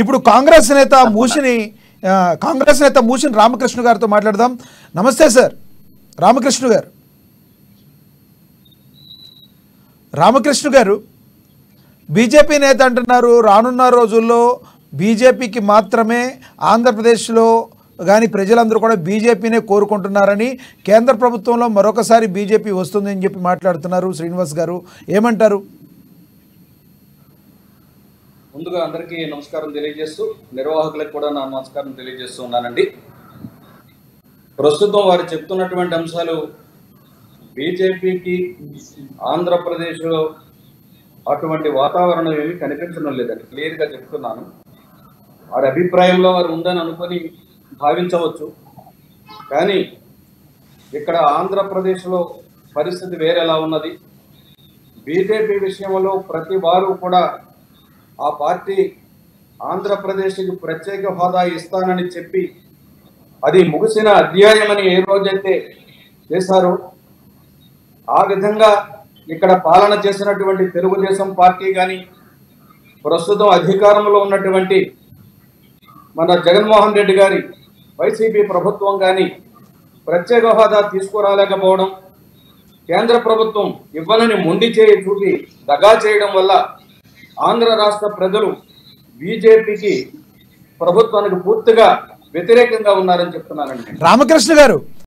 ఇప్పుడు కాంగ్రెస్ నేత మూషిని రామకృష్ణ గారితో మాట్లాడదాం. నమస్తే సార్ రామకృష్ణ గారు. రామకృష్ణ గారు, బీజేపీ నేత అంటున్నారు రానున్న రోజుల్లో బీజేపీకి మాత్రమే ఆంధ్రప్రదేశ్లో కానీ ప్రజలందరూ కూడా బీజేపీనే కోరుకుంటున్నారని, కేంద్ర ప్రభుత్వంలో మరొకసారి బీజేపీ వస్తుందని చెప్పి మాట్లాడుతున్నారు. శ్రీనివాస్ గారు ఏమంటారు? ముందుగా అందరికీ నమస్కారం తెలియజేస్తూ, నిర్వాహకులకు కూడా నా నమస్కారం తెలియజేస్తూ ఉన్నానండి. ప్రస్తుతం వారు చెప్తున్నటువంటి అంశాలు బీజేపీకి ఆంధ్రప్రదేశ్లో అటువంటి వాతావరణం ఏమీ కనిపించడం లేదండి. క్లియర్గా చెప్తున్నాను. వారి అభిప్రాయంలో వారు ఉందని అనుకొని భావించవచ్చు, కానీ ఇక్కడ ఆంధ్రప్రదేశ్లో పరిస్థితి వేరేలా ఉన్నది. బీజేపీ విషయంలో ప్రతి వారు కూడా ఆ పార్టీ ఆంధ్రప్రదేశ్కి ప్రత్యేక హోదా ఇస్తానని చెప్పి అది ముగిసిన అధ్యాయమని ఏ రోజైతే చేశారో ఆ విధంగా ఇక్కడ పాలన చేసినటువంటి తెలుగుదేశం పార్టీ కానీ, ప్రస్తుతం అధికారంలో ఉన్నటువంటి మన జగన్మోహన్ రెడ్డి గారి వైసీపీ ప్రభుత్వం కానీ ప్రత్యేక హోదా తీసుకురాలేకపోవడం, కేంద్ర ప్రభుత్వం ఇవ్వాలని మొండి చేయి చూపి దగా చేయడం వల్ల ఆంధ్ర రాష్ట్ర ప్రజలు బీజేపీకి ప్రభుత్వానికి పూర్తిగా వ్యతిరేకంగా ఉన్నారని చెప్తున్నానండి. రామకృష్ణ గారు,